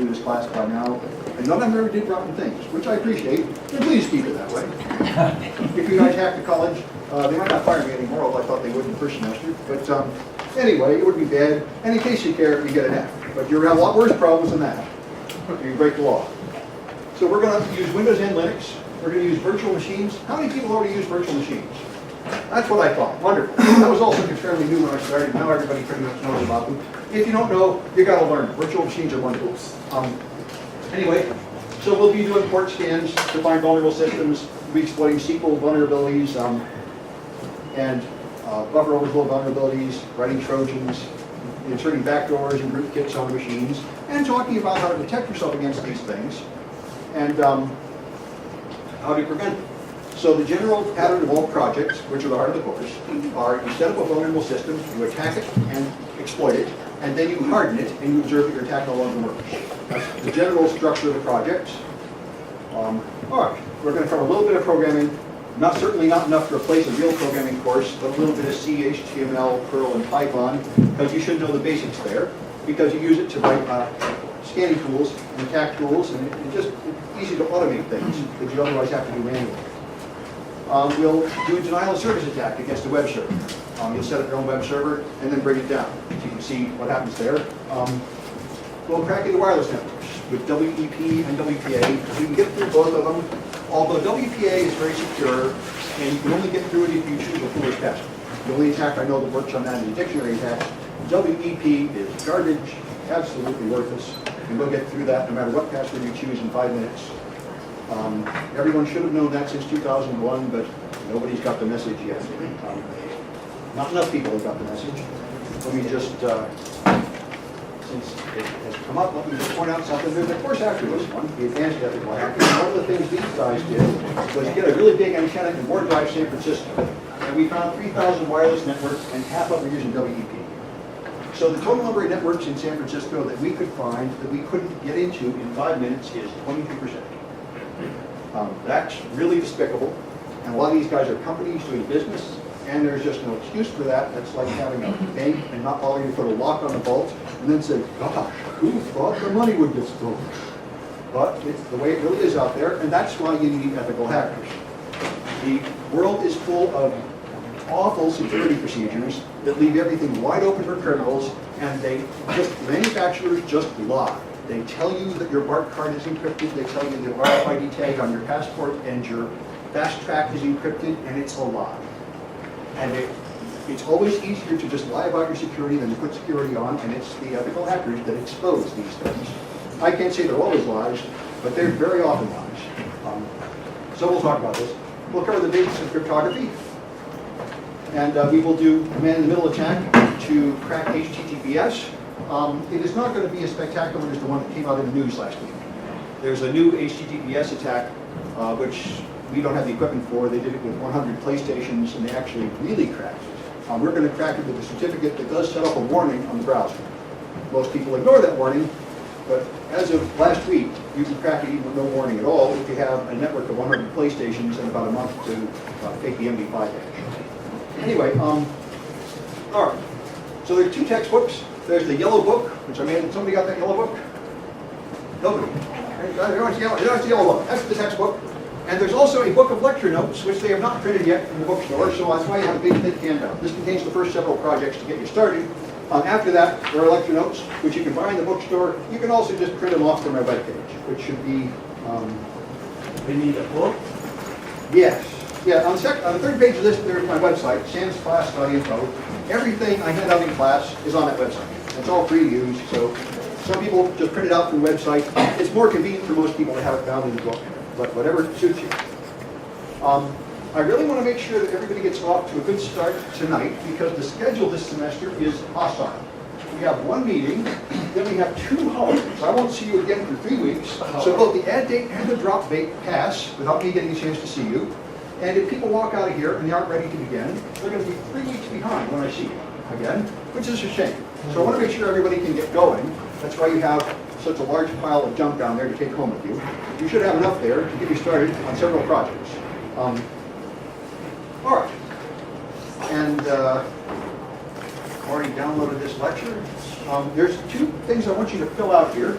through this class by now, and none of them ever did rotten things, which I appreciate, and please keep it that way. If you guys hack to college, they might not fire me anymore, although I thought they would in the first semester, but anyway, it would be bad, and in case you care, you get an F. But you're going to have a lot worse problems than that. You break the law. So we're going to use Windows and Linux. We're going to use virtual machines. How many people already use virtual machines? That's what I thought. Wonderful. That was also fairly new when I started. Now everybody pretty much knows about them. If you don't know, you got to learn. Virtual machines are wonderful. Anyway, so we'll be doing port scans to find vulnerable systems. We'll be exploiting SQL vulnerabilities and buffer overflow vulnerabilities, writing Trojans, inserting backdoors and rootkits on machines, and talking about how to protect yourself against these things and how to prevent them. So the general pattern of all projects, which are the heart of the course, are you set up a vulnerable system, you attack it and exploit it, and then you harden it and you observe that your attack no longer works. That's the general structure of the project. All right, we're going to cover a little bit of programming, certainly not enough to replace a real programming course, but a little bit of C, HTML, Perl, and Python, because you should know the basics there, because you use it to write scanning tools and attack tools, and it's just easy to automate things that you otherwise have to do manually. We'll do a denial of service attack against a web server. You'll set up your own web server and then bring it down. So you can see what happens there. We'll crack into wireless networks with WEP and WPA. You can get through both of them, although WPA is very secure, and you can only get through it if you choose a foolish password. The only attack I know that works on that is a dictionary attack. WEP is garbage, absolutely worthless, and we'll get through that no matter what password you choose in 5 minutes. Everyone should have known that since 2001, but nobody's got the message yet. Not enough people have got the message. Let me just, since it has come up, let me just point out something. There's a course after this one, the Advanced Ethical Hacking. One of the things these guys did was get a really big antenna in Ward Drive, San Francisco, and we found 3,000 wireless networks, and half of them are using WEP. So the total number of networks in San Francisco that we could find that we couldn't get into in 5 minutes is 23%. That's really despicable, and a lot of these guys are companies doing business, and there's just no excuse for that. That's like having a bank and not bothering to put a lock on the vault, and then say, gosh, who thought the money would get stolen? But it's the way it really is out there, and that's why you need ethical hackers. The world is full of awful security procedures that leave everything wide open for criminals, and manufacturers just lie. They tell you that your BART card is encrypted, they tell you the RFID tag on your passport and your fast track is encrypted, and it's a lie. And it's always easier to just lie about your security than to put security on, and it's the ethical hackers that expose these things. I can't say they're always lies, but they're very often lies. So we'll talk about this. We'll cover the basics of cryptography, and we will do man-in-the-middle attack to crack HTTPS. It is not going to be as spectacular as the one that came out in the news last week. There's a new HTTPS attack, which we don't have the equipment for. They did it with 100 PlayStations, and they actually really cracked it. We're going to crack it with a certificate that does set up a warning on the browser. Most people ignore that warning, but as of last week, you can crack it even with no warning at all if you have a network of 100 PlayStations and about a month to take the MD5 hash. Anyway, all right. So there are 2 textbooks. There's the yellow book, which I made. Somebody got that yellow book? Nobody. Everyone's yellow. There's the yellow book. That's the textbook. And there's also a book of lecture notes, which they have not printed yet in the bookstore, so that's why you have a big, thick handout. This contains the first several projects to get you started. After that, there are lecture notes, which you can buy in the bookstore. You can also just print them off from our webpage, which should be... We need a book? Yes. Yeah, on the third page of this, there's my website, sansclass.info. Everything I hand out in class is on that website. It's all free to use, so some people just print it out from the website. It's more convenient for most people to have it bound in the book, but whatever suits you. I really want to make sure that everybody gets off to a good start tonight, because the schedule this semester is hostile. We have 1 meeting, then we have 2 holidays. I won't see you again for 3 weeks, so both the add date and the drop date pass without me getting a chance to see you. And if people walk out of here and they aren't ready to begin, they're going to be 3 weeks behind when I see you again, which is a shame. So I want to make sure everybody can get going. That's why you have such a large pile of junk down there to take home with you. You should have enough there to get you started on several projects. All right. And I've already downloaded this lecture. There's 2 things I want you to fill out here.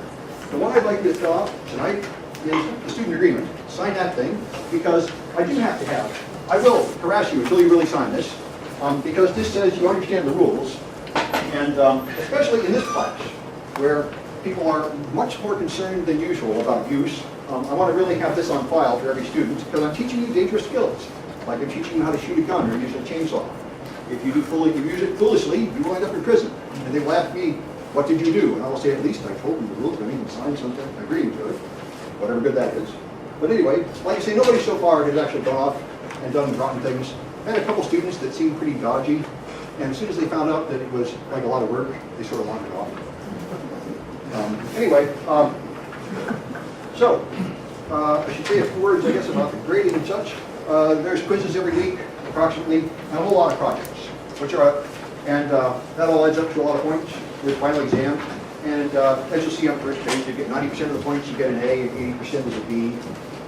the one I'd like you to fill out tonight is the student agreement. Sign that thing, because I do have to have, I will harass you until you really sign this, because this says you understand the rules, and especially in this class, where people are much more concerned than usual about use. I want to really have this on file for every student, because I'm teaching you dangerous skills, like I'm teaching you how to shoot a gun or use a chainsaw. If you use it foolishly, you will end up in prison. And they will ask me, what did you do? And I will say, at least I told them the rules, I even signed something agreeing to it, whatever good that is. But anyway, like I say, nobody so far has actually gone off and done rotten things. I had a couple students that seemed pretty dodgy, and as soon as they found out that it was like a lot of work, they sort of wandered off. I should say a few words, I guess, about the grading and such. There's quizzes every week, approximately, and a whole lot of projects, that all adds up to a lot of points with final exam. And as you'll see on first page, you get 90% of the points, you get an A, and 80% is a B,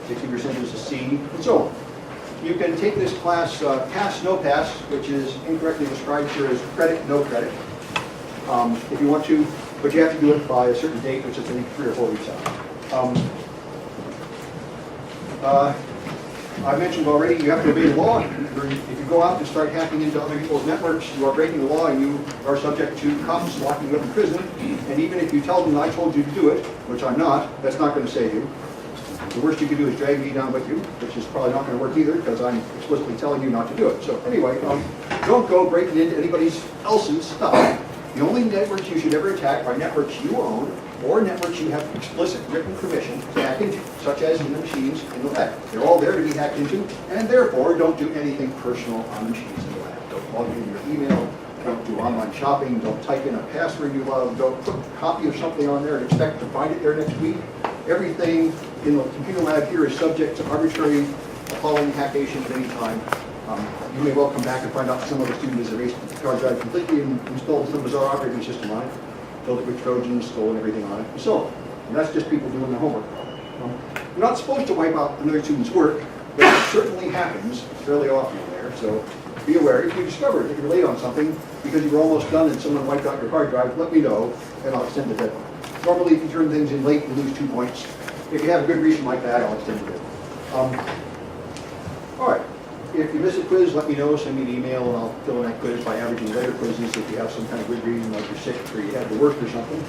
60% is a C, and so on. You can take this class pass, no pass, which is incorrectly described here as credit, no credit, if you want to, but you have to do it by a certain date, which is I think 3 or 4 weeks out. I mentioned already, you have to obey the law. If you go out and start hacking into other people's networks, you are breaking the law and you are subject to cops locking you up in prison. And even if you tell them I told you to do it, which I'm not, that's not going to save you. The worst you can do is drag me down with you, which is probably not going to work either because I'm explicitly telling you not to do it. So anyway, don't go breaking into anybody else's stuff. The only networks you should ever attack are networks you own or networks you have explicit written permission to hack into, such as in the machines in the lab. They're all there to be hacked into, and therefore don't do anything personal on the machines in the lab. Don't log in your email, don't do online shopping, don't type in a password you love, don't put a copy of something on there and expect to find it there next week. Everything in the computer lab here is subject to arbitrary appalling hackation at any time. You may well come back and find out some other student has erased the hard drive completely and installed some bizarre operating system on it, filled it with Trojans, stolen everything on it, and so on. And that's just people doing their homework. You're not supposed to wipe out another student's work, but it certainly happens fairly often there. So be aware. If you discover that you're late on something because you were almost done and someone wiped out your hard drive, let me know, and I'll extend the deadline. Normally, if you turn things in late, you lose 2 points. If you have a good reason like that, I'll extend the deadline. All right. If you miss a quiz, let me know, send me an email, and I'll fill in that quiz by averaging later quizzes if you have some kind of good reason, like you're sick or you had to work or something.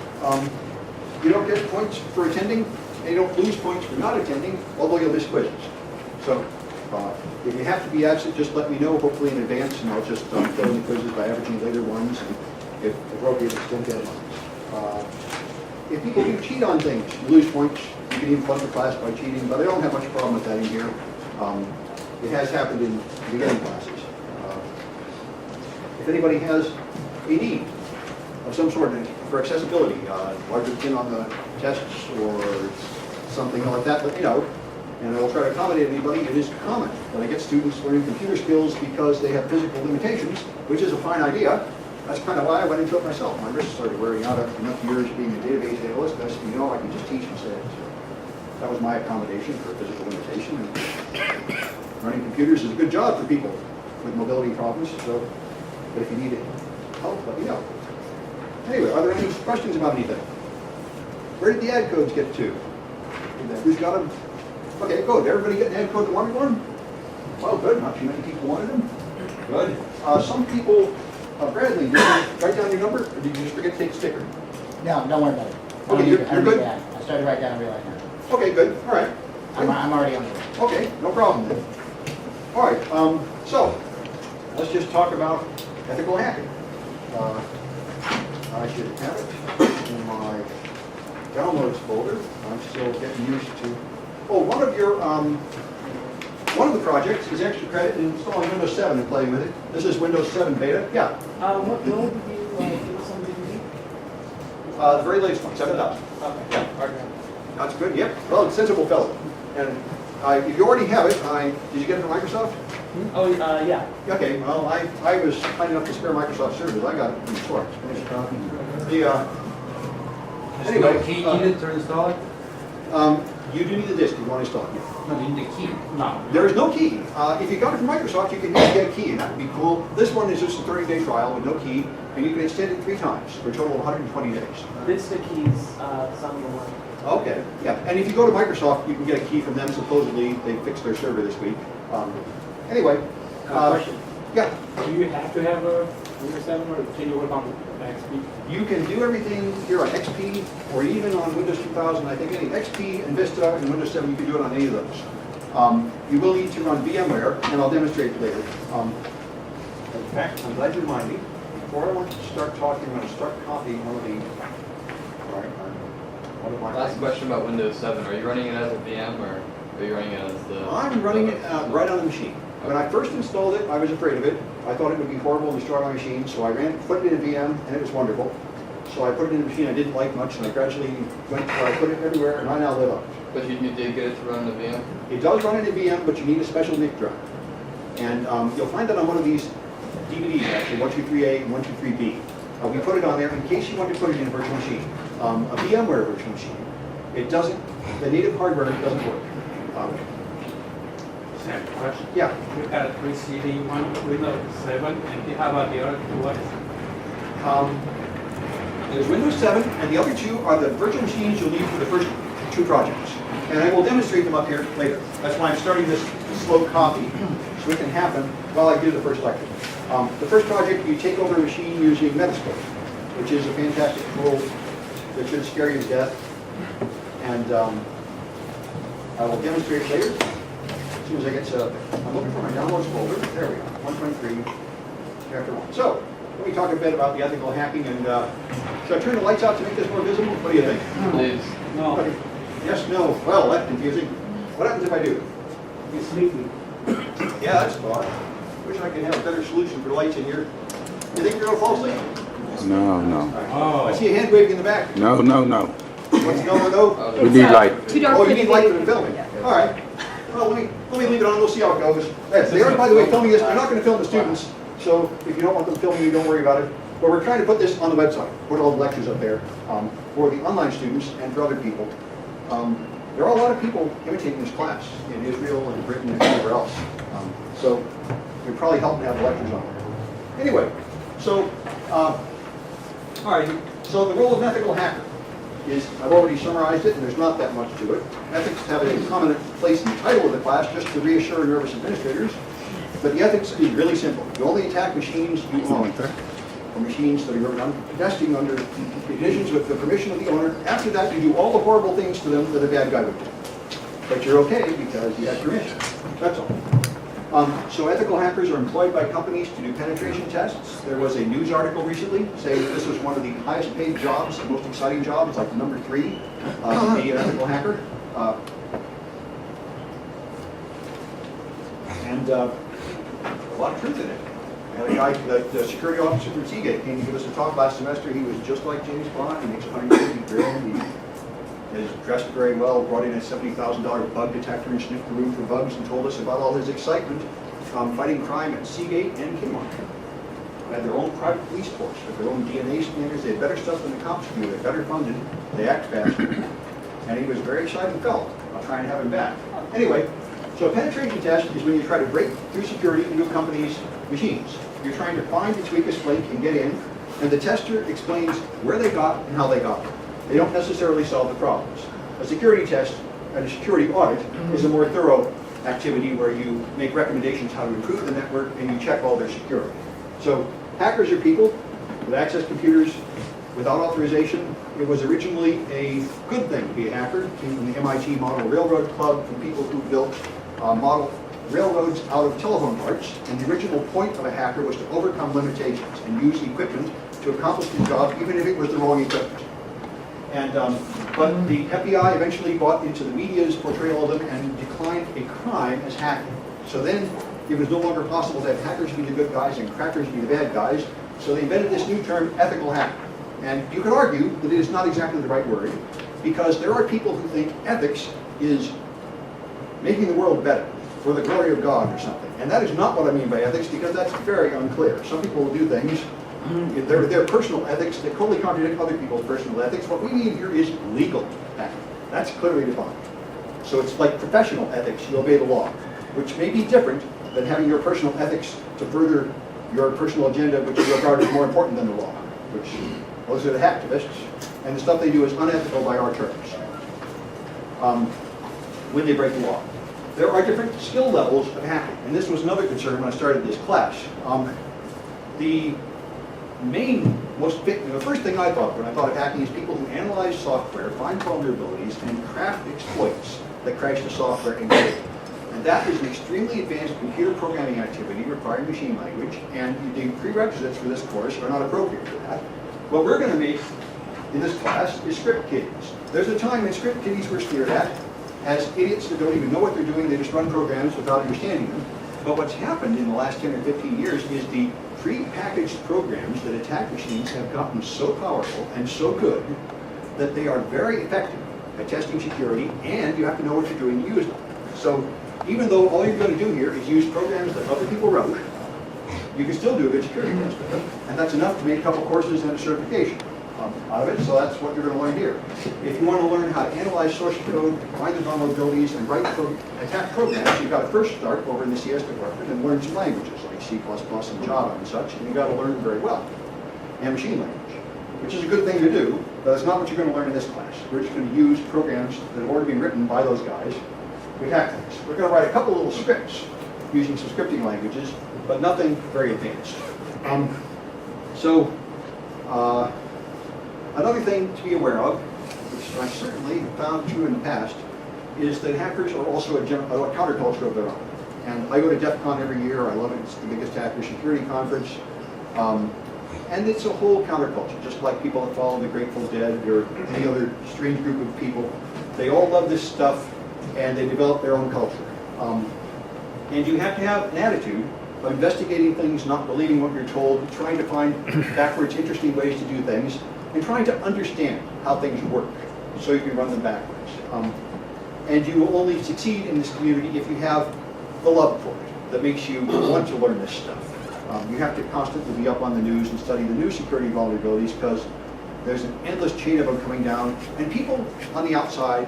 You don't get points for attending, and you don't lose points for not attending, although you'll miss quizzes. So if you have to be absent, just let me know, hopefully in advance, and I'll just fill in the quizzes by averaging later ones, and if appropriate, extend deadlines. If people do cheat on things, you lose points. You can even fund the class by cheating, but I don't have much problem with that in here. It has happened in beginning classes. If anybody has a need of some sort for accessibility, larger pin on the tests or something like that, let me know. And I will try to accommodate anybody. It is common that I get students learning computer skills because they have physical limitations, which is a fine idea. That's kind of why I went into it myself. My wrists started wearing out after enough years being a database analyst. Best you know, I can just teach instead. So that was my accommodation for physical limitation. And running computers is a good job for people with mobility problems. So, but if you need help, let me know. Anyway, are there any questions about anything? Where did the ad codes get to? Who's got them? Okay, good. Everybody get an ad code that wanted one? Well, good. Not too many people wanted them. Good. Some people. Bradley, did you write down your number, or did you just forget to take the sticker? No, don't worry about it. Okay, you're good? I started to write down and realized now. Okay, good. All right. I'm already on the way. Okay, no problem then. All right, so let's just talk about ethical hacking. I should have it in my downloads folder. I'm still getting used to. Oh, one of the projects is extra credit in installing Windows 7 and playing with it. This is Windows 7 beta. Yeah. What build did you give us something to do? The very latest one, 7,000. Okay. Yeah. Okay. That's good. Yep. Well, it's sensible fellow. And if you already have it, did you get it from Microsoft? Oh, yeah. Okay. Well, I was kind enough to spare Microsoft servers. I got it from the source. Anyway, key needed to install it? You do need the disk if you want to install it. No, in the key. No. There is no key. If you got it from Microsoft, you can maybe get a key, and that would be cool. This one is just a 30-day trial with no key, and you can extend it 3 times for a total of 120 days. Vista keys, some of the one. Okay, yeah, and if you go to Microsoft, you can get a key from them. Supposedly, they fixed their server this week. Anyway, Question. yeah, Do you have to have a Windows 7 or can you work on XP? you can do everything here on XP or even on Windows 2000. I think any XP and Vista and Windows 7, you can do it on any of those. You will need to run VMware, and I'll demonstrate it later. In fact, I'm glad you reminded me. Before I want to start talking, I'm going to start copying one of the. All right, one of my. Last question about Windows 7. Are you running it as a VM or are you running it as the... I'm running it right on the machine. When I first installed it, I was afraid of it. I thought it would be horrible to destroy my machine, so I put it in a VM, and it was wonderful. So I put it in a machine I didn't like much, and I gradually went where I put it everywhere, and I now live on it. But you did get it to run the VM? It does run in a VM, but you need a special NIC drive. And you'll find that on one of these DVDs, actually, 123A and 123B. We put it on there in case you want to put it in a virtual machine. A VMware virtual machine. It doesn't, the native hardware doesn't work. Same question. Yeah. You had 3 CD, one Windows 7, and you have the other 2 what? There's Windows 7, and the other 2 are the virtual machines you'll need for the first 2 projects. And I will demonstrate them up here later. That's why I'm starting this slow copy, so it can happen while I do the first lecture. The first project, you take over a machine using Metascope, which is a fantastic tool that should scare you to death. And I will demonstrate it later as soon as I get set up there. I'm looking for my downloads folder. There we go, 123, chapter 1. So, let me talk a bit about the ethical hacking, and should I turn the lights out to make this more visible? What do you think? Please. No, Okay. Yes, no. Well, that's confusing. What happens if I do? you're sleeping. Yeah, that's a thought. Wish I could have a better solution for lights in here. You think you're going to fall asleep? No, no. All right. I see a hand waving in the back. No, no, no. What's no, no? We need light. Too dark Oh, for you the need light for video. the filming. All right. Well, let me leave it on. We'll see how it goes. They are, by the way, filming this. They're not going to film the students, so if you don't want them filming you, don't worry about it. But we're trying to put this on the website, put all the lectures up there for the online students and for other people. There are a lot of people imitating this class in Israel and Britain and everywhere else. So it would probably help to have the lectures on there. Anyway, so, all right, so the role of an ethical hacker is, I've already summarized it, and there's not that much to it. Ethics have a prominent place in the title of the class just to reassure nervous administrators. But the ethics is really simple. You only attack machines you own, or machines that are done testing under conditions with the permission of the owner. After that, you do all the horrible things to them that a bad guy would do. But you're okay because you have permission. That's all. So ethical hackers are employed by companies to do penetration tests. There was a news article recently saying that this was one of the highest paid jobs, the most exciting jobs, like number 3, to be an ethical hacker. And a lot of truth in it. And a guy, the security officer from Seagate, came to give us a talk last semester. He was just like James Bond. He makes $150 grand. He is dressed very well, brought in a $70,000 bug detector and sniffed the room for bugs and told us about all his excitement fighting crime at Seagate and Kmart. They had their own private police force with their own DNA scanners. They had better stuff than the cops do. They're better funded. They act faster. And he was very excited and felt. I'll try and have him back. Anyway, so a penetration test is when you try to break through security into a company's machines. You're trying to find its weakest link and get in, and the tester explains where they got and how they got there. They don't necessarily solve the problems. A security test and a security audit is a more thorough activity where you make recommendations how to improve the network and you check all their security. So hackers are people with access computers without authorization. It was originally a good thing to be a hacker. Came from the MIT Model Railroad Club, from people who built model railroads out of telephone parts. And the original point of a hacker was to overcome limitations and use equipment to accomplish the job, even if it was the wrong equipment. And but the FBI eventually bought into the media's portrayal of them and declined a crime as hacking. So then it was no longer possible to have hackers be the good guys and crackers be the bad guys. So they invented this new term, ethical hacker. And you could argue that it is not exactly the right word, because there are people who think ethics is making the world better for the glory of God or something. And that is not what I mean by ethics, because that's very unclear. Some people will do things, their personal ethics that totally contradict other people's personal ethics. What we mean here is legal ethics. That's clearly defined. So it's like professional ethics, you obey the law, which may be different than having your personal ethics to further your personal agenda, which you regard as more important than the law, which those are the hacktivists, and the stuff they do is unethical by our terms when they break the law. There are different skill levels of hacking, and this was another concern when I started this class. The first thing I thought when I thought of hacking is people who analyze software, find vulnerabilities, and craft exploits that crash the software and get it. And that is an extremely advanced computer programming activity requiring machine language, and the prerequisites for this course are not appropriate for that. What we're going to make in this class is script kiddies. There's a time when script kiddies were sneered at as idiots that don't even know what they're doing, they just run programs without understanding them. But what's happened in the last 10 or 15 years is the pre-packaged programs that attack machines have gotten so powerful and so good that they are very effective at testing security, and you have to know what you're doing to use them. So even though all you're going to do here is use programs that other people wrote, you can still do a good security test with them, and that's enough to make a couple courses and a certification out of it, so that's what you're going to learn here. If you want to learn how to analyze source code, find the vulnerabilities, and attack programs, you've got to first start over in the CS department and learn some languages like C++ and Java and such, and you've got to learn them very well. And machine language, which is a good thing to do, but it's not what you're going to learn in this class. We're just going to use programs that have already been written by those guys to attack things. We're going to write a couple little scripts using some scripting languages, but nothing very advanced. Another thing to be aware of, which I certainly found true in the past, is that hackers are also a counterculture of their own. And I go to DEF CON every year. I love it. It's the biggest hacker security conference. And it's a whole counterculture, just like people that follow the Grateful Dead or any other strange group of people. They all love this stuff, and they develop their own culture. And you have to have an attitude of investigating things, not believing what you're told, trying to find backwards interesting ways to do things, and trying to understand how things work so you can run them backwards. And you will only succeed in this community if you have the love for it that makes you want to learn this stuff. You have to constantly be up on the news and study the new security vulnerabilities because there's an endless chain of them coming down, and people on the outside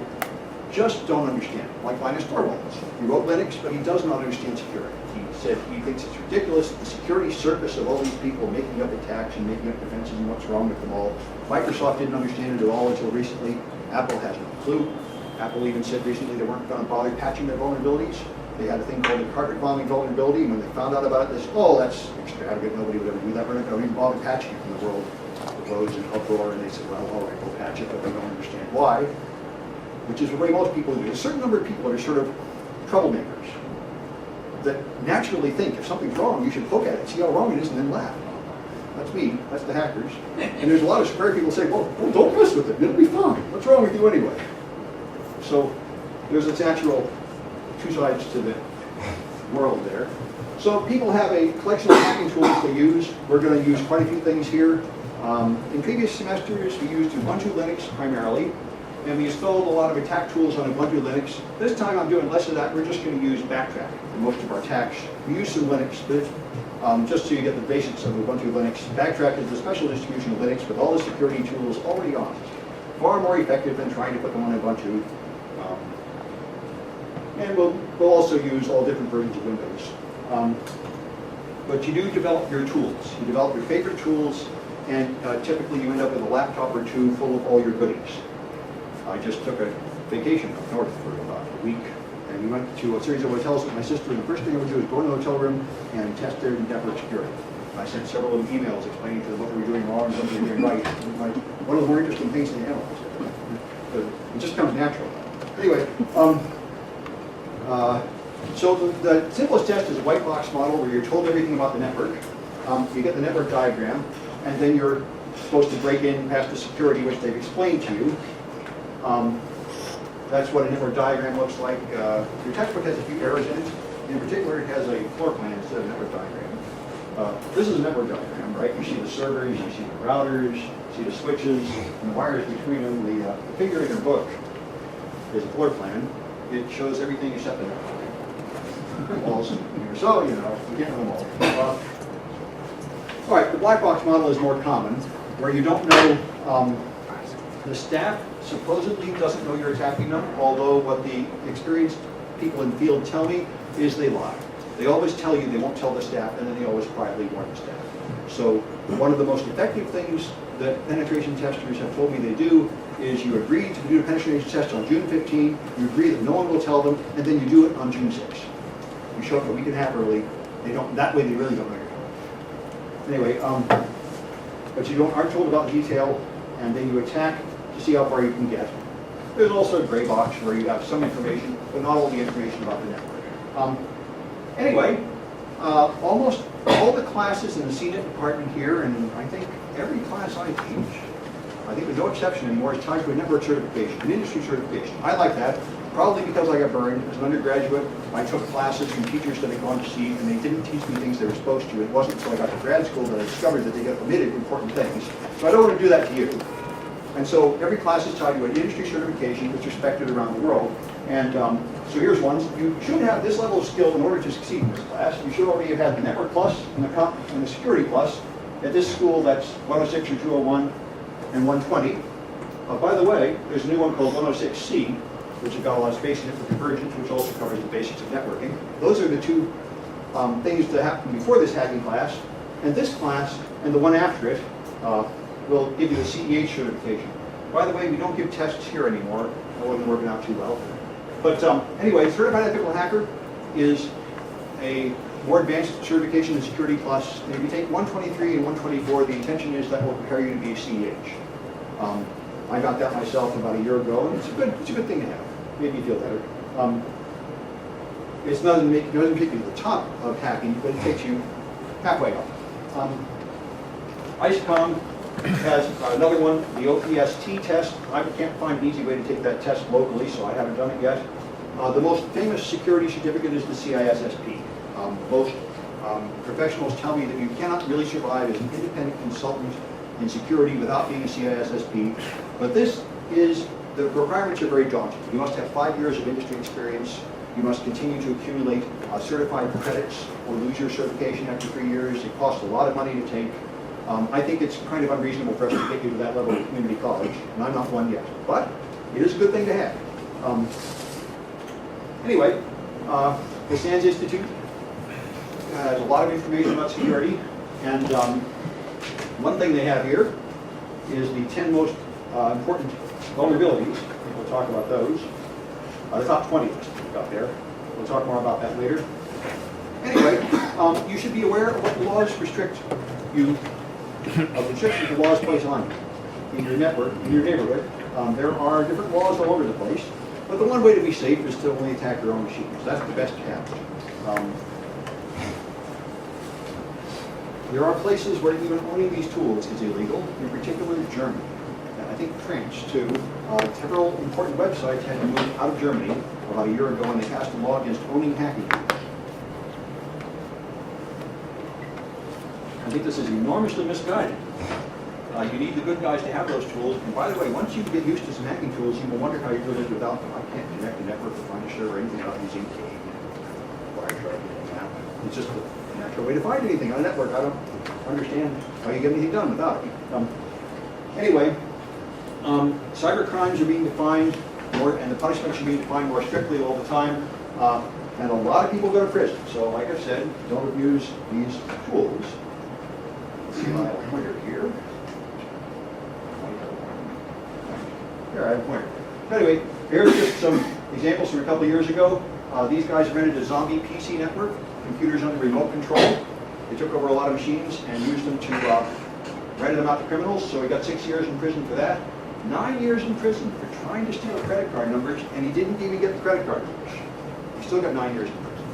just don't understand. Like Linus Torvalds. He wrote Linux, but he does not understand security. He said he thinks it's ridiculous, the security circus of all these people making up attacks and making up defenses and what's wrong with them all. Microsoft didn't understand it at all until recently. Apple has no clue. Apple even said recently they weren't going to bother patching their vulnerabilities. They had a thing called the carpet bombing vulnerability, and when they found out about it, they said, oh, that's extravagant, nobody would ever do that, we're not going to even bother patching it. And the world arose in uproar, and they said, well, all right, we'll patch it, but we don't understand why, which is the way most people do. There's a certain number of people that are sort of troublemakers that naturally think if something's wrong, you should poke at it, see how wrong it is, and then laugh. That's me, that's the hackers. And there's a lot of square people say, well, don't mess with it, it'll be fine. What's wrong with you anyway? So there's a natural two sides to the world there. So people have a collection of hacking tools they use. We're going to use quite a few things here. In previous semesters, we used Ubuntu Linux primarily, and we installed a lot of attack tools on Ubuntu Linux. This time I'm doing less of that. We're just going to use Backtrack for most of our attacks. We use some Linux, but just so you get the basics of Ubuntu Linux. Backtrack is the special distribution of Linux with all the security tools already on it. Far more effective than trying to put them on Ubuntu. And we'll also use all different versions of Windows. But you do develop your tools. You develop your favorite tools, and typically you end up with a laptop or two full of all your goodies. I just took a vacation up north for about a week, and we went to a series of hotels with my sister, and the first thing I would do is go in the hotel room and test their network security. I sent several of them emails explaining to them what they were doing wrong and what they were doing right. One of the more interesting things to analyze. But it just comes natural. Anyway, so the simplest test is a white box model where you're told everything about the network. You get the network diagram, and then you're supposed to break in past the security, which they've explained to you. That's what a network diagram looks like. Your textbook has a few errors in it. In particular, it has a floor plan instead of a network diagram. This is a network diagram, right? You see the servers, you see the routers, you see the switches, and the wires between them. The figure in your book is a floor plan. It shows everything except the network. So, you know, we can't know them all. All right, the black box model is more common, where you don't know the staff supposedly doesn't know you're attacking them, although what the experienced people in the field tell me is they lie. They always tell you, they won't tell the staff, and then they always quietly warn the staff. So one of the most effective things that penetration testers have told me they do is you agree to do a penetration test on June 15, you agree that no one will tell them, and then you do it on June 6. You show up a week and a half early. They don't. That way, they really don't know you're coming. Anyway, but you aren't told about the detail, and then you attack to see how far you can get. There's also a gray box where you have some information, but not all the information about the network. Anyway, almost all the classes in the CNET department here, and I think every class I teach, I think with no exception anymore, is tied to a network certification, an industry certification. I like that, probably because I got burned. As an undergraduate, I took classes from teachers that had gone to sea, and they didn't teach me things they were supposed to. It wasn't until I got to grad school that I discovered that they got omitted important things. So I don't want to do that to you. And so every class is tied to an industry certification that's respected around the world. And so here's one. You should have this level of skill in order to succeed in this class. You should already have had the Network Plus and the Security Plus. At this school, that's 106 or 201 and 120. By the way, there's a new one called 106C, which has got a lot of space in it for convergence, which also covers the basics of networking. Those are the two things that happened before this hacking class. And this class, and the one after it, will give you the CEH certification. By the way, we don't give tests here anymore. That wasn't working out too well. But anyway, Certified Ethical Hacker is a more advanced certification than Security Plus. And if you take 123 and 124, the intention is that will prepare you to be a CEH. I got that myself about a year ago, and it's a good thing to have. Made me feel better. It doesn't take you to the top of hacking, but it takes you halfway up. ICECOM has another one, the OPST test. I can't find an easy way to take that test locally, so I haven't done it yet. The most famous security certificate is the CISSP. Most professionals tell me that you cannot really survive as an independent consultant in security without being a CISSP. But the requirements are very daunting. You must have 5 years of industry experience. You must continue to accumulate certified credits or lose your certification after 3 years. It costs a lot of money to take. I think it's kind of unreasonable for us to get you to that level of community college, and I'm not one yet. But it is a good thing to have. Anyway, the SANS Institute has a lot of information about security, and one thing they have here is the 10 most important vulnerabilities. I think we'll talk about those. The top 20 list we've got there. We'll talk more about that later. Anyway, you should be aware of what the laws restrict you, of the restrictions the laws place on you in your network, in your neighborhood. There are different laws all over the place, but the one way to be safe is to only attack your own machines. That's the best habit. There are places where even owning these tools is illegal, in particular Germany. And I think France, too. Several important websites had to move out of Germany about a year ago, and they passed a law against owning hacking tools. I think this is enormously misguided. You need the good guys to have those tools. And by the way, once you get used to some hacking tools, you will wonder how you're doing it without them. I can't connect the network to find a server or anything without using Wireshark. It's just a natural way to find anything on a network. I don't understand how you get anything done without it. Anyway, cyber crimes are being defined more, and the punishments are being defined more strictly all the time. And a lot of people go to prison. So, like I said, don't abuse these tools. Let's see, I have a pointer here. Here, I have a pointer. Anyway, here's just some examples from a couple of years ago. These guys rented a zombie PC network, computers under remote control. They took over a lot of machines and used them to rent them out to criminals. So he got 6 years in prison for that. 9 years in prison for trying to steal credit card numbers, and he didn't even get the credit card numbers. He still got 9 years in prison.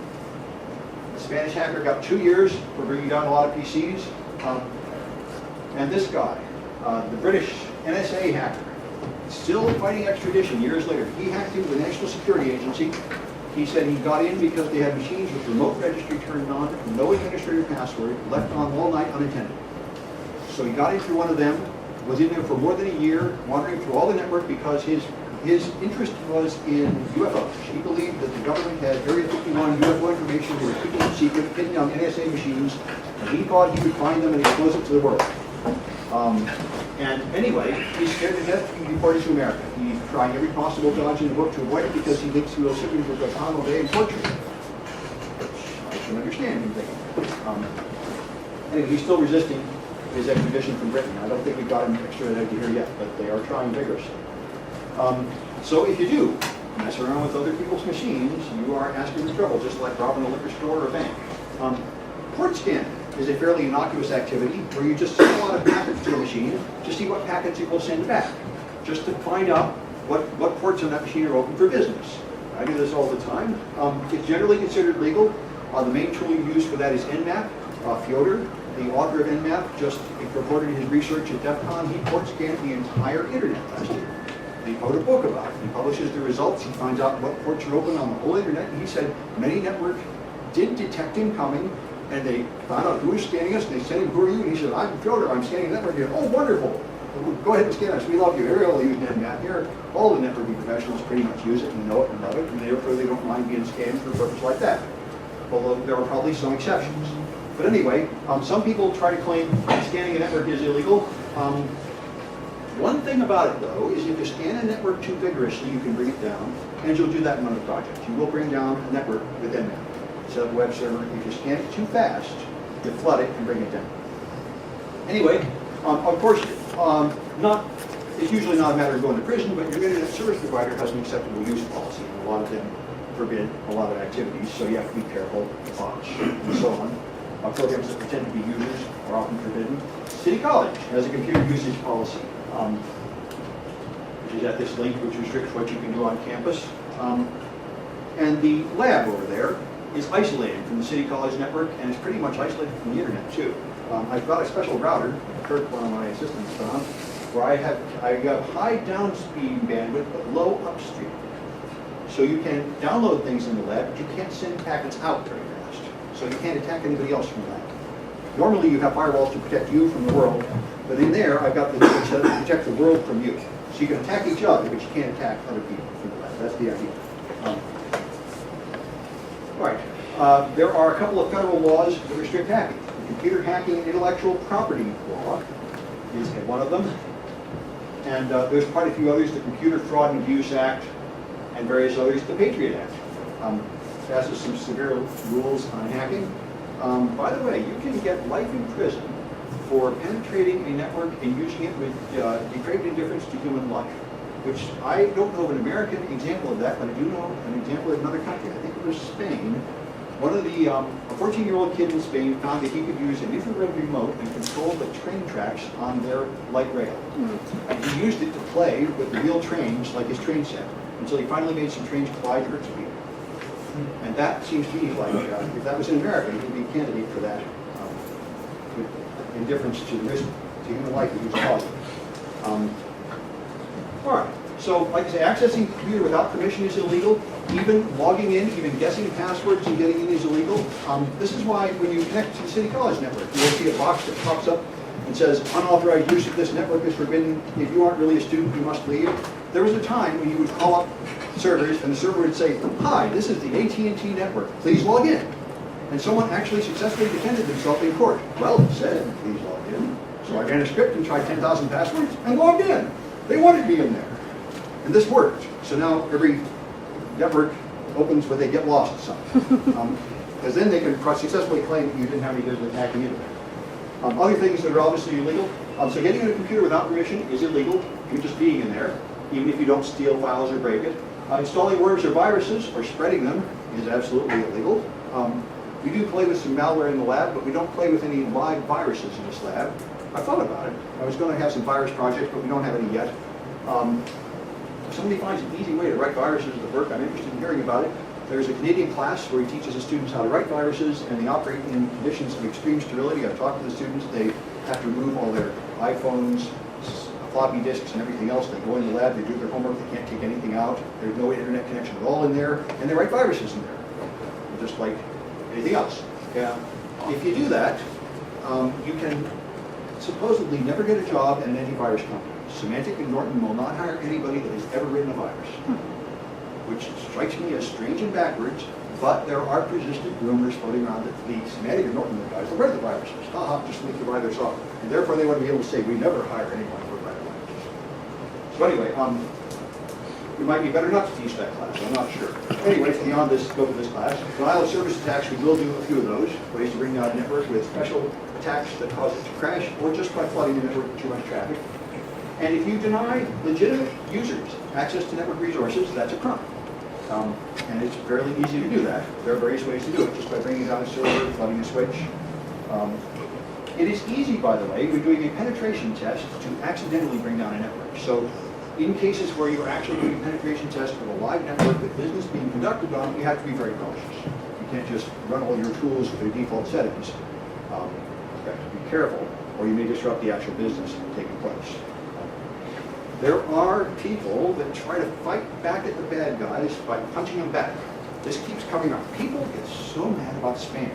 The Spanish hacker got 2 years for bringing down a lot of PCs. And this guy, the British NSA hacker, still fighting extradition years later. He hacked into the National Security Agency. He said he got in because they had machines with remote registry turned on, no administrator password, left on all night unattended. So he got in through one of them, was in there for more than a year, wandering through all the network because his interest was in UFOs. He believed that the government had Area 51 UFO information they were keeping it secret, hidden on NSA machines, and he thought he could find them and expose it to the world. And anyway, he's scared to death to be deported to America. He trying every possible dodge in the book to avoid it because he thinks he will sit with Guantanamo Bay and torture him. Which I can understand him thinking. Anyway, he's still resisting his extradition from Britain. I don't think we've got him extradited here yet, but they are trying vigorously. So if you do mess around with other people's machines, you are asking for trouble, just like robbing a liquor store or a bank. Port scanning is a fairly innocuous activity where you just send a lot of packets to a machine to see what packets it will send back, just to find out what ports on that machine are open for business. I do this all the time. It's generally considered legal. The main tool you use for that is Nmap. Fyodor, the author of Nmap, just reported in his research at DEF CON, he port scanned the entire internet last year. And he wrote a book about it. He publishes the results, he finds out what ports are open on the whole internet, and he said many networks did detect him coming, and they found out who was scanning us, and they said, "Who are you?" And he said, "I'm Fyodor, I'm scanning the network." He said, "Oh, wonderful. Go ahead and scan us. We love you." Ariel used Nmap here. All the networking professionals pretty much use it and know it and love it, and therefore they don't mind being scanned for a purpose like that. Although there are probably some exceptions. But anyway, some people try to claim scanning a network is illegal. One thing about it, though, is if you scan a network too vigorously, you can bring it down, and you'll do that in other projects. You will bring down a network with Nmap. Set up a web server. If you scan it too fast, you flood it and bring it down. Anyway, of course, it's usually not a matter of going to prison, but your internet service provider has an acceptable use policy, and a lot of them forbid a lot of activities, so you have to be careful, bots, and so on. Programs that pretend to be users are often forbidden. City College has a computer usage policy, which is at this link, which restricts what you can do on campus. And the lab over there is isolated from the City College network, and it's pretty much isolated from the internet too. I've got a special router, Kurt, one of my assistants found, where I got high downspeed bandwidth but low upstream. So you can download things in the lab, but you can't send packets out very fast. So you can't attack anybody else from that. Normally you have firewalls to protect you from the world, but in there I've got the network set up to protect the world from you. So you can attack each other, but you can't attack other people from the lab. That's the idea. All right. There are a couple of federal laws that restrict hacking. The Computer Hacking and Intellectual Property Law is one of them. And there's quite a few others, the Computer Fraud and Abuse Act, and various others, the Patriot Act. Passes some severe rules on hacking. By the way, you can get life in prison for penetrating a network and using it with depraved indifference to human life, which I don't know of an American example of that, but I do know an example of another country. I think it was Spain. One of the, a 14-year-old kid in Spain found that he could use an infrared remote and control the train tracks on their light rail. And he used it to play with the real trains, like his train set, until he finally made some trains collide at speed. And that seems to me like, if that was in America, he would be a candidate for that, with indifference to the risk to human life that he was causing. All right, so like I say, accessing the computer without permission is illegal. Even logging in, even guessing passwords and getting in is illegal. This is why when you connect to the City College network, you'll see a box that pops up and says, unauthorized use of this network is forbidden. If you aren't really a student, you must leave. There was a time when you would call up servers and the server would say, "Hi, this is the AT&T network. Please log in." And someone actually successfully defended himself in court. Well, it said, "Please log in." So I ran a script and tried 10,000 passwords and logged in. They wanted me in there. And this worked. So now every network opens with a get lost sign. Because then they can successfully claim that you didn't have any business hacking into it. Other things that are obviously illegal. So getting in a computer without permission is illegal. You're just being in there, even if you don't steal files or break it. Installing worms or viruses or spreading them is absolutely illegal. We do play with some malware in the lab, but we don't play with any live viruses in this lab. I thought about it. I was going to have some virus projects, but we don't have any yet. If somebody finds an easy way to write viruses that work, I'm interested in hearing about it. There's a Canadian class where he teaches the students how to write viruses, and they operate in conditions of extreme sterility. I've talked to the students. They have to remove all their iPhones, floppy disks, and everything else. They go in the lab, they do their homework, they can't take anything out. There's no internet connection at all in there, and they write viruses in there, just like anything else. Yeah. If you do that, you can supposedly never get a job at an antivirus company. Symantec and Norton will not hire anybody that has ever written a virus, which strikes me as strange and backwards, but there are persistent rumors floating around that the Symantec and Norton guys will write the viruses. Just leak to buy their software. And therefore they want to be able to say, we never hire anyone who will write viruses. So anyway, it might be better not to teach that class, I'm not sure. Anyway, beyond this, go to this class. Denial of service attacks, we will do a few of those, ways to bring down a network with special attacks that cause it to crash, or just by flooding the network with too much traffic. And if you deny legitimate users access to network resources, that's a crime. And it's fairly easy to do that. There are various ways to do it, just by bringing down a server, flooding a switch. It is easy, by the way, we're doing a penetration test to accidentally bring down a network. So in cases where you're actually doing a penetration test of a live network with business being conducted on, you have to be very cautious. You can't just run all your tools with their default settings. You have to be careful, or you may disrupt the actual business taking place. There are people that try to fight back at the bad guys by punching them back. This keeps coming up. People get so mad about spam.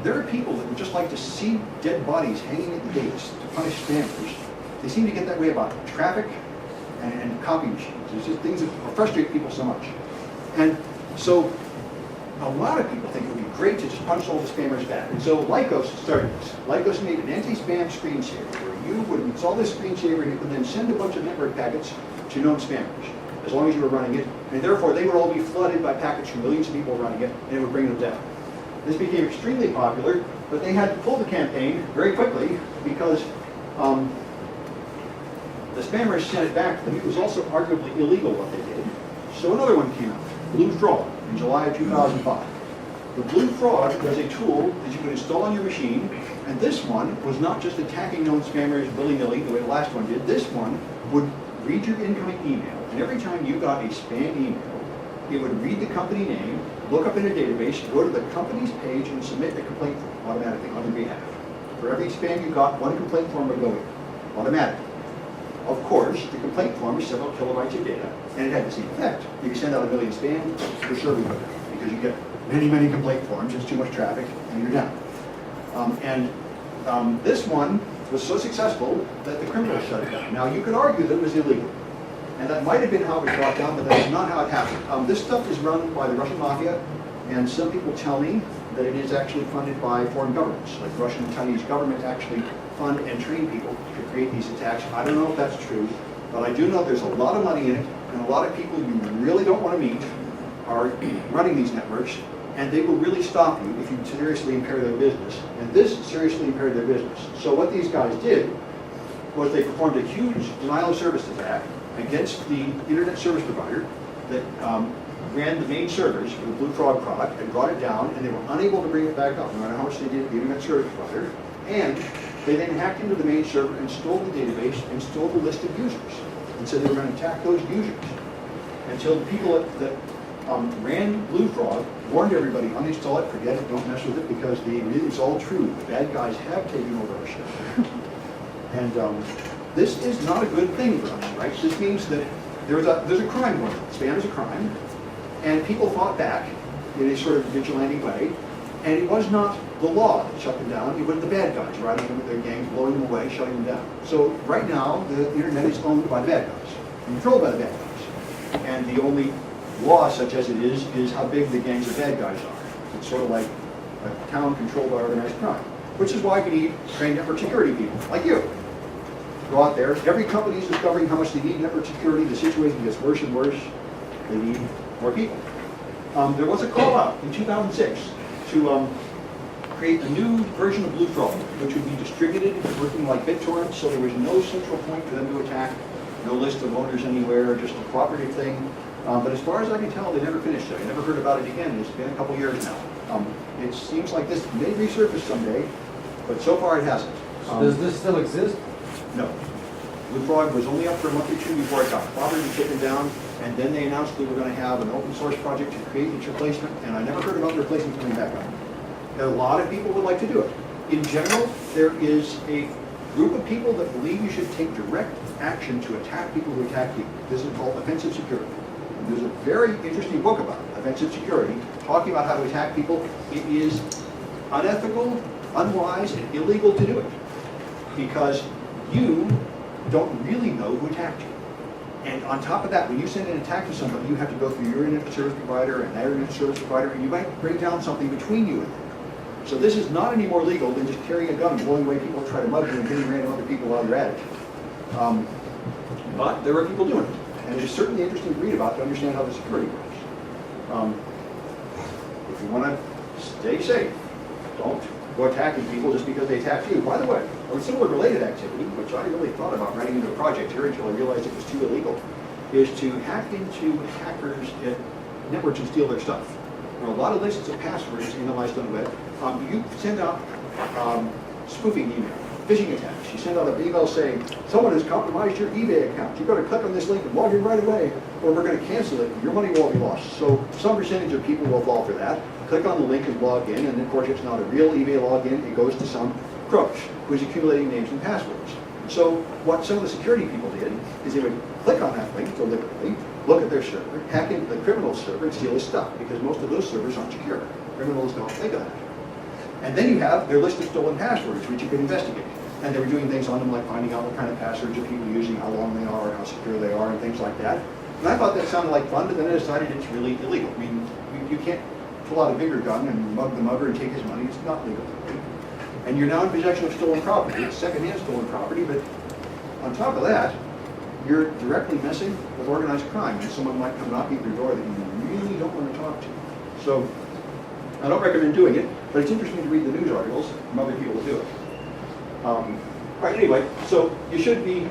There are people that would just like to see dead bodies hanging at the gates to punish spammers. They seem to get that way about traffic and copy machines. There's just things that frustrate people so much. And so a lot of people think it would be great to just punch all the spammers back. And so Lycos started this. Lycos made an anti-spam screensaver where you would install this screensaver and you could then send a bunch of network packets to known spammers, as long as you were running it. And therefore, they would all be flooded by packets from millions of people running it, and it would bring them down. This became extremely popular, but they had to pull the campaign very quickly because the spammers sent it back to them. It was also arguably illegal what they did. So another one came out, Blue Fraud, in July of 2005. The Blue Fraud was a tool that you could install on your machine, and this one was not just attacking known spammers willy-nilly the way the last one did. This one would read your incoming email, and every time you got a spam email, it would read the company name, look up in a database, go to the company's page, and submit a complaint form automatically on your behalf. For every spam you got, one complaint form would go in, automatically. Of course, the complaint form is several kilobytes of data, and it had the same effect. You can send out a million spam, for sure we would, because you get many, many complaint forms, it's too much traffic, and you're down. This one was so successful that the criminals shut it down. Now, you could argue that it was illegal, and that might have been how it was brought down, but that is not how it happened. This stuff is run by the Russian mafia, and some people tell me that it is actually funded by foreign governments, like the Russian and Chinese government actually fund and train people to create these attacks. I don't know if that's true, but I do know there's a lot of money in it, and a lot of people you really don't want to meet are running these networks, and they will really stop you if you seriously impair their business. And this seriously impaired their business. So what these guys did was they performed a huge denial of service attack against the internet service provider that ran the main servers for the Blue Frog product and brought it down, and they were unable to bring it back up, no matter how much they did at the internet service provider. And they then hacked into the main server and stole the database and stole the list of users. And so they were going to attack those users until the people that ran Blue Frog warned everybody, uninstall it, forget it, don't mess with it, because it's all true. The bad guys have taken over our shit. And this is not a good thing for us, right? This means that there's a crime going on. Spam is a crime, and people fought back in a sort of vigilante way, and it was not the law that shut them down, it was the bad guys riding them with their gangs, blowing them away, shutting them down. So right now, the internet is owned by the bad guys, controlled by the bad guys. And the only law, such as it is how big the gangs of bad guys are. It's sort of like a town controlled by organized crime, which is why we need trained network security people, like you. Go out there, every company is discovering how much they need network security, the situation gets worse and worse, they need more people. There was a call out in 2006 to create a new version of Blue Frog, which would be distributed, working like BitTorrent, so there was no central point for them to attack, no list of owners anywhere, just a cooperative thing. But as far as I can tell, they never finished it. I never heard about it again. It's been a couple years now. It seems like this may resurface someday, but so far it hasn't. Does this still exist? No. Blue Frog was only up for a month or two before it got cooperated and taken down, and then they announced they were going to have an open source project to create its replacement, and I never heard about the replacement coming back up. A lot of people would like to do it. In general, there is a group of people that believe you should take direct action to attack people who attack you. This is called offensive security. And there's a very interesting book about it, offensive security, talking about how to attack people. It is unethical, unwise, and illegal to do it because you don't really know who attacked you. And on top of that, when you send an attack to somebody, you have to go through your internet service provider and their internet service provider, and you might break down something between you and them. So this is not any more legal than just carrying a gun and blowing away people who try to mug you and hitting random other people while you're at it. But there are people doing it, and it is certainly interesting to read about to understand how the security works. If you want to stay safe, don't go attacking people just because they attacked you. By the way, a similar related activity, which I really thought about writing into a project here until I realized it was too illegal, is to hack into hackers' networks and steal their stuff. There are a lot of lists of passwords analyzed on the web. You send out spoofing email, phishing attacks. You send out an email saying, someone has compromised your eBay account. You better click on this link and log in right away, or we're going to cancel it. Your money will be lost. So some percentage of people will fall for that. Click on the link and log in, and of course it's not a real eBay login. It goes to some crook who's accumulating names and passwords. So what some of the security people did is they would click on that link deliberately, look at their server, hack into the criminal's server, and steal his stuff, because most of those servers aren't secure. Criminals don't think of that. And then you have their list of stolen passwords, which you can investigate. And they were doing things on them like finding out what kind of passwords are people using, how long they are, how secure they are, and things like that. And I thought that sounded like fun, but then I decided it's really illegal. I mean, you can't pull out a bigger gun and mug the mugger and take his money. It's not legal. And you're now in possession of stolen property. It's secondhand stolen property, but on top of that, you're directly messing with organized crime, and someone might come knocking at your door that you really don't want to talk to. So I don't recommend doing it, but it's interesting to read the news articles from other people who do it. All right, anyway, so you should be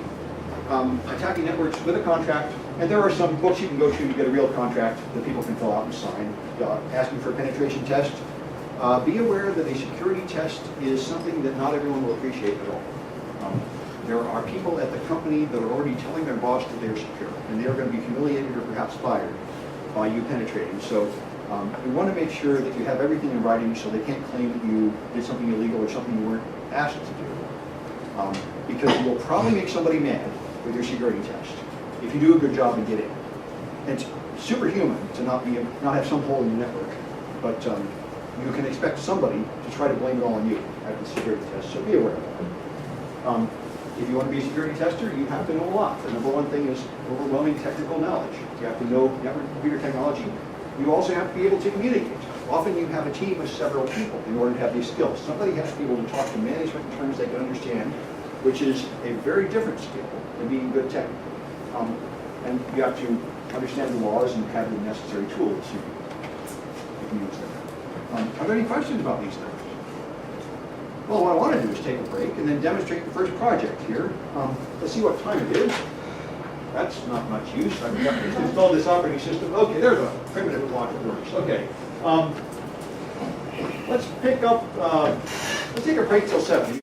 attacking networks with a contract, and there are some books you can go to get a real contract that people can fill out and sign, asking for a penetration test. Be aware that a security test is something that not everyone will appreciate at all. There are people at the company that are already telling their boss that they're secure, and they are going to be humiliated or perhaps fired by you penetrating. So you want to make sure that you have everything in writing so they can't claim that you did something illegal or something you weren't asked to do. Because you will probably make somebody mad with your security test if you do a good job and get in. And it's superhuman to not have some hole in your network, but you can expect somebody to try to blame it all on you at the security test, so be aware of that. If you want to be a security tester, you have to know a lot. The number one thing is overwhelming technical knowledge. You have to know network and computer technology. You also have to be able to communicate. Often you have a team of several people in order to have these skills. Somebody has to be able to talk to management in terms they can understand, which is a very different skill than being good technically. And you have to understand the laws and have the necessary tools you can use them. Are there any questions about these things? Well, what I want to do is take a break and then demonstrate the first project here. Let's see what time it is. That's not much use. I've got to install this operating system. Okay, there's a primitive clock that works. Okay. Let's pick up, let's take a break till 7.